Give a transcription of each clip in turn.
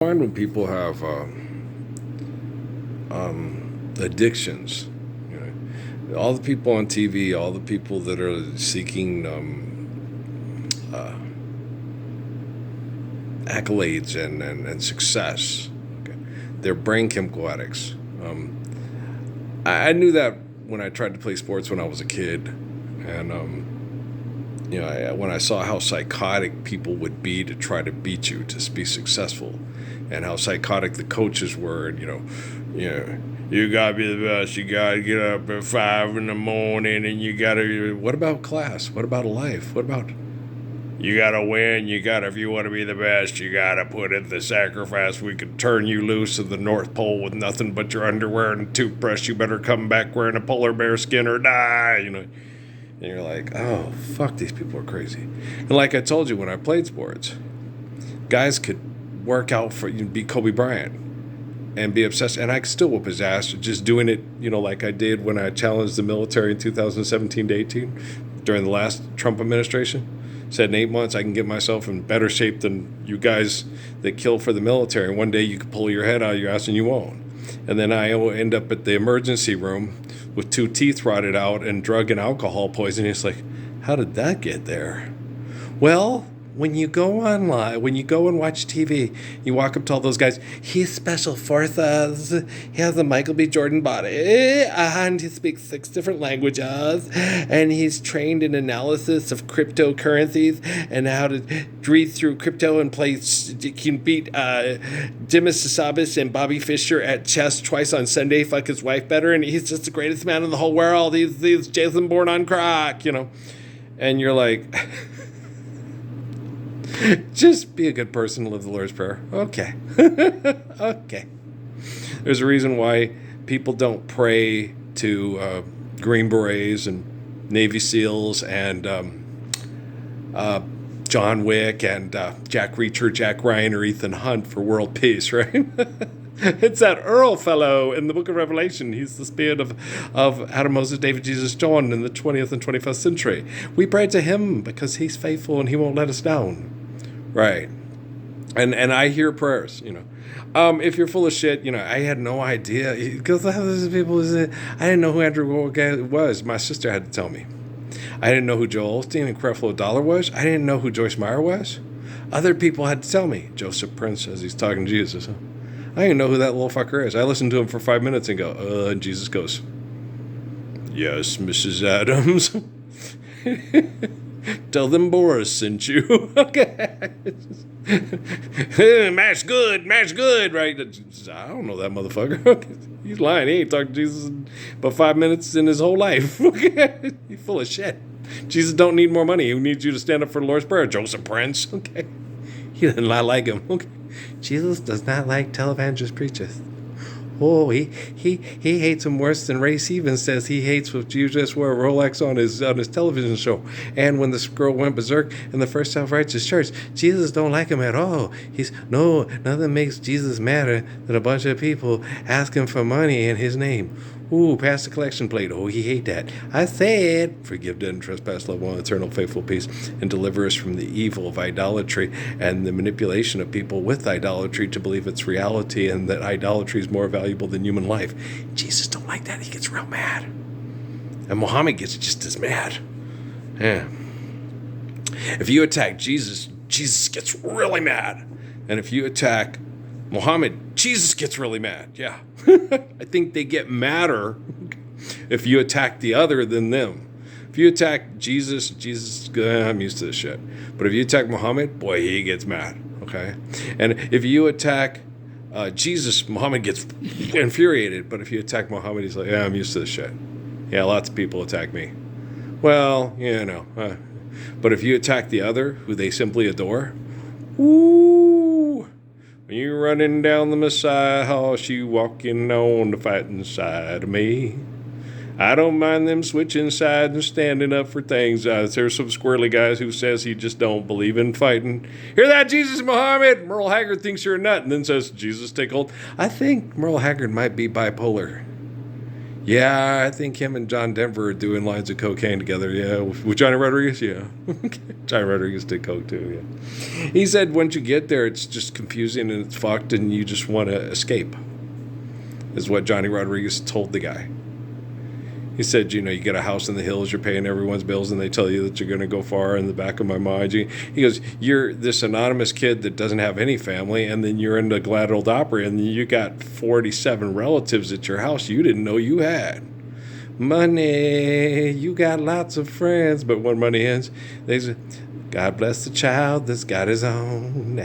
Find when people have addictions, you all the people on TV, all the people that are seeking accolades and success, okay, they're brain chemical addicts. I knew that when I tried to play sports when I was a kid, and when I saw how psychotic people would be to try to beat you to be successful, and how psychotic the coaches were, and you gotta be the best. You gotta get up at 5 in the morning, and you gotta. What about class? What about life? What about? You gotta win. You gotta. If you want to be the best, you gotta put in the sacrifice. We could turn you loose of the North Pole with nothing but your underwear and a toothbrush. You better come back wearing a polar bear skin or die. And you're like, oh, fuck, these people are crazy. And like I told you, when I played sports, guys could work out for you, be Kobe Bryant and be obsessed. And I could still whoop his ass just doing it, like I did when I challenged the military in 2017 to 18 during the last Trump administration. Said in 8 months, I can get myself in better shape than you guys that kill for the military. And one day you can pull your head out of your ass and you won't. And then I will end up at the emergency room with 2 teeth rotted out and drug and alcohol poisoning. It's like, how did that get there? Well, when you go online, when you go and watch TV, you walk up to all those guys. He's special forces. He has a Michael B. Jordan body, and he speaks 6 different languages, and he's trained in analysis of cryptocurrencies and how to read through crypto and play. He can beat Dimas Sasabis and Bobby Fischer at chess twice on Sunday. Fuck his wife better, and he's just the greatest man in the whole world. He's Jason Bourne on crack, and you're like. Just be a good person and live the Lord's Prayer. Okay. Okay. There's a reason why people don't pray to Green Berets and Navy SEALs and John Wick and Jack Reacher, Jack Ryan, or Ethan Hunt for world peace, right? It's that Earl fellow in the book of Revelation. He's the spirit of Adam, Moses, David, Jesus, John in the 20th and 21st century. We pray to him because he's faithful and he won't let us down. Right. And I hear prayers, If you're full of shit, I had no idea. Because people, I didn't know who Andrew was. My sister had to tell me. I didn't know who Joel Osteen and Creflo Dollar was. I didn't know who Joyce Meyer was. Other people had to tell me. Joseph Prince, as he's talking to Jesus. I didn't even know who that little fucker is. I listened to him for 5 minutes and go, and Jesus goes, yes, Mrs. Adams. Tell them Boris sent you. Okay. Mash good, right? I don't know that motherfucker. He's lying. He ain't talked to Jesus in but 5 minutes in his whole life. Okay. He's full of shit. Jesus don't need more money. He needs you to stand up for the Lord's Prayer, Joseph Prince. Okay. He doesn't like him. Okay. Jesus does not like televangelist preachers. Oh, he hates him worse than Ray Stevens says he hates what you just wore a Rolex on his television show. And when this girl went berserk in the First Self-Righteous Church, Jesus don't like him at all. Nothing makes Jesus madder than a bunch of people asking for money in his name. Ooh, pass the collection plate. Oh, he hate that. I said, forgive dead and trespass, love one, eternal faithful peace, and deliver us from the evil of idolatry and the manipulation of people with idolatry to believe it's reality and that idolatry is more valuable than human life. Jesus don't like that. He gets real mad. And Muhammad gets just as mad. Yeah. If you attack Jesus, Jesus gets really mad. And if you attack Muhammad, Jesus gets really mad. Yeah. I think they get madder if you attack the other than them. If you attack Jesus, I'm used to this shit. But if you attack Muhammad, boy, he gets mad. Okay. And if you attack Jesus, Muhammad gets infuriated. But if you attack Muhammad, he's like, yeah, I'm used to this shit. Yeah, lots of people attack me. Well, but if you attack the other, who they simply adore, ooh. When you running down the Messiah house, you walking on the fighting side of me. I don't mind them switching sides and standing up for things. There's some squirrely guys who says he just don't believe in fighting. Hear that, Jesus Muhammad? Merle Haggard thinks you're a nut and then says, Jesus, take hold. I think Merle Haggard might be bipolar. Yeah, I think him and John Denver are doing lines of cocaine together. Yeah, with Johnny Rodriguez. Yeah, Johnny Rodriguez did coke too. Yeah, he said once you get there, it's just confusing and it's fucked, and you just want to escape. Is what Johnny Rodriguez told the guy. He said, you get a house in the hills, you're paying everyone's bills, and they tell you that you're going to go far in the back of my mind. He goes, you're this anonymous kid that doesn't have any family, and then you're in the Glad Old Opry, and you got 47 relatives at your house you didn't know you had. Money, you got lots of friends, but when money ends, they say, God bless the child that's got his own,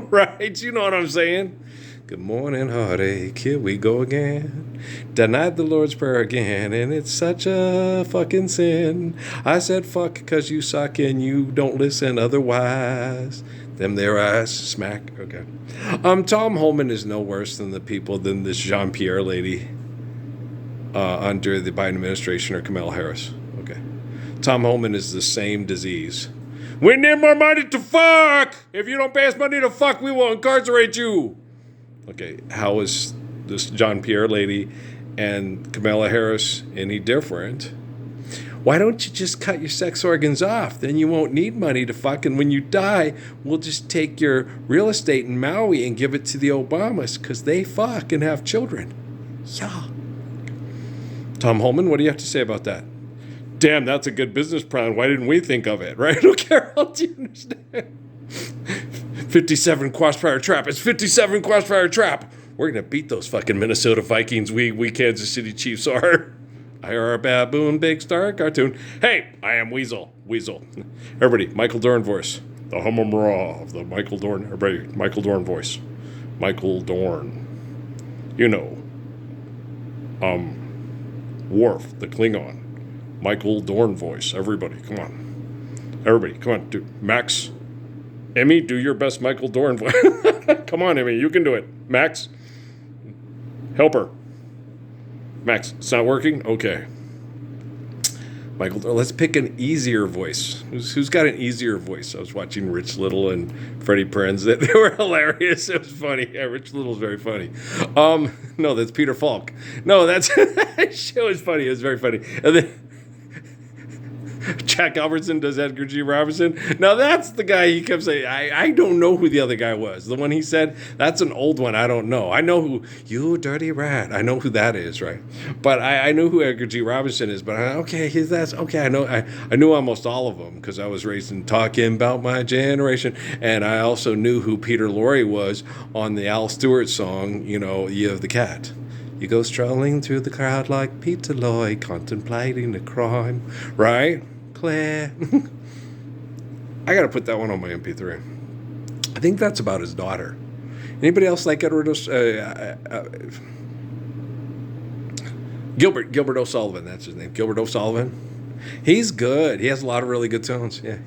right? You know what I'm saying? Good morning, heartache, here we go again. Denied the Lord's Prayer again, and it's such a fucking sin. I said fuck because you suck and you don't listen otherwise. Them their eyes smack. Okay. Tom Holman is no worse than than this Jean-Pierre lady under the Biden administration or Kamala Harris. Okay. Tom Holman is the same disease. We need more money to fuck! If you don't pay us money to fuck, we will incarcerate you! Okay, how is this Jean-Pierre lady and Kamala Harris any different? Why don't you just cut your sex organs off? Then you won't need money to fuck, and when you die, we'll just take your real estate in Maui and give it to the Obamas, because they fuck and have children. Yeah. Tom Holman, what do you have to say about that? Damn, that's a good business plan. Why didn't we think of it, right? Okay, Carol, do you understand? 57 crossfire trap. It's 57 crossfire trap. We're going to beat those fucking Minnesota Vikings. We Kansas City Chiefs are. I are a baboon, big star cartoon. Hey, I am Weasel. Everybody, Michael Dorn voice. The hum raw of the Michael Dorn. Everybody, Michael Dorn voice. Michael Dorn. Worf, the Klingon. Michael Dorn voice. Everybody, come on, dude. Max. Emmy, do your best Michael Dorn voice. Come on, Emmy, you can do it. Max, help her. Max, it's not working? Okay. Michael, let's pick an easier voice. Who's got an easier voice? I was watching Rich Little and Freddie Prinze. They were hilarious. It was funny. Yeah, Rich Little's very funny. No, that's Peter Falk. No, that show is funny. It was very funny. And then Jack Albertson does Edgar G. Robinson. Now that's the guy he kept saying. I don't know who the other guy was. The one he said, that's an old one. I don't know. I know who, you dirty rat. I know who that is, right? But I know who Edgar G. Robinson is. But I knew almost all of them because I was raised in talking about my generation. And I also knew who Peter Lorre was on the Al Stewart song, Ye of the Cat. You go strolling through the crowd like Peter Lorre, contemplating the crime, right? Claire. I got to put that one on my MP3. I think that's about his daughter. Anybody else like Gilbert O'Sullivan, that's his name. Gilbert O'Sullivan. He's good. He has a lot of really good tones. Yeah,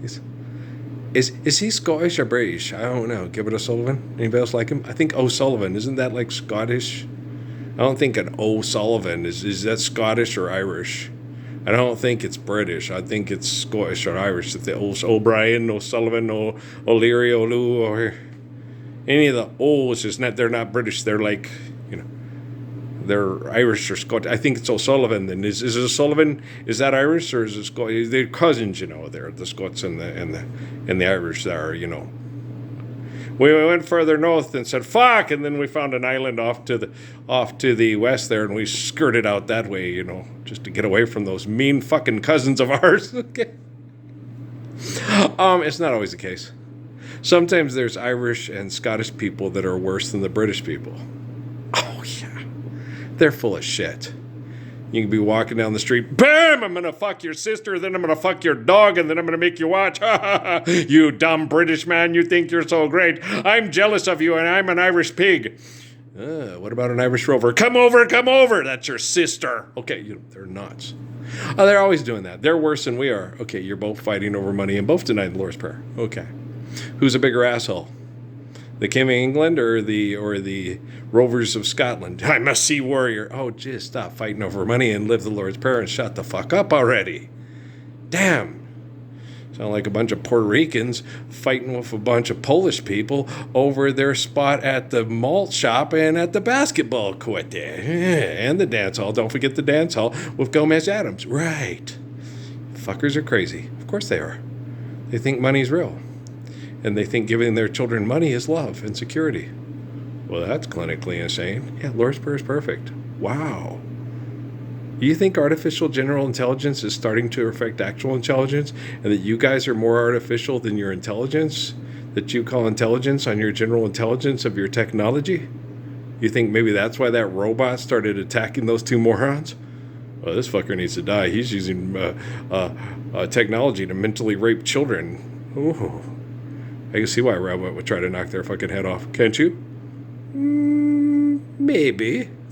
Is he Scottish or British? I don't know. Gilbert O'Sullivan. Anybody else like him? I think O'Sullivan. Isn't that like Scottish? I don't think an O'Sullivan is that Scottish or Irish. I don't think it's British. I think it's Scottish or Irish. If the O'Brien, O'Sullivan, O'Leary, O'Loo, or any of the O's, they're not British. They're like, they're Irish or Scottish. I think it's O'Sullivan. Then is it O'Sullivan? Is that Irish or is it Scottish? They're cousins, they're the Scots and the Irish there, We went further north and said, fuck, and then we found an island off to the west there, and we skirted out that way, just to get away from those mean fucking cousins of ours. Okay. It's not always the case. Sometimes there's Irish and Scottish people that are worse than the British people. Oh, yeah. They're full of shit. You can be walking down the street, bam, I'm going to fuck your sister, then I'm going to fuck your dog, and then I'm going to make you watch. You dumb British man, you think you're so great. I'm jealous of you, and I'm an Irish pig. What about an Irish rover? Come over, that's your sister. Okay, they're nuts. Oh, they're always doing that. They're worse than we are. Okay, you're both fighting over money and both denying the Lord's Prayer. Okay. Who's a bigger asshole? The King of England or the Rovers of Scotland? I'm a sea warrior. Oh, just stop fighting over money and live the Lord's Prayer and shut the fuck up already. Damn. Sound like a bunch of Puerto Ricans fighting with a bunch of Polish people over their spot at the malt shop and at the basketball court there. And the dance hall. Don't forget the dance hall with Gomez Adams. Right. Fuckers are crazy. Of course they are. They think money's real. And they think giving their children money is love and security. Well, that's clinically insane. Yeah, Lawrenceburg is perfect. Wow. You think artificial general intelligence is starting to affect actual intelligence, and that you guys are more artificial than your intelligence, that you call intelligence on your general intelligence of your technology? You think maybe that's why that robot started attacking those two morons? Well, this fucker needs to die. He's using technology to mentally rape children. Ooh. I can see why a robot would try to knock their fucking head off. Can't you? Maybe.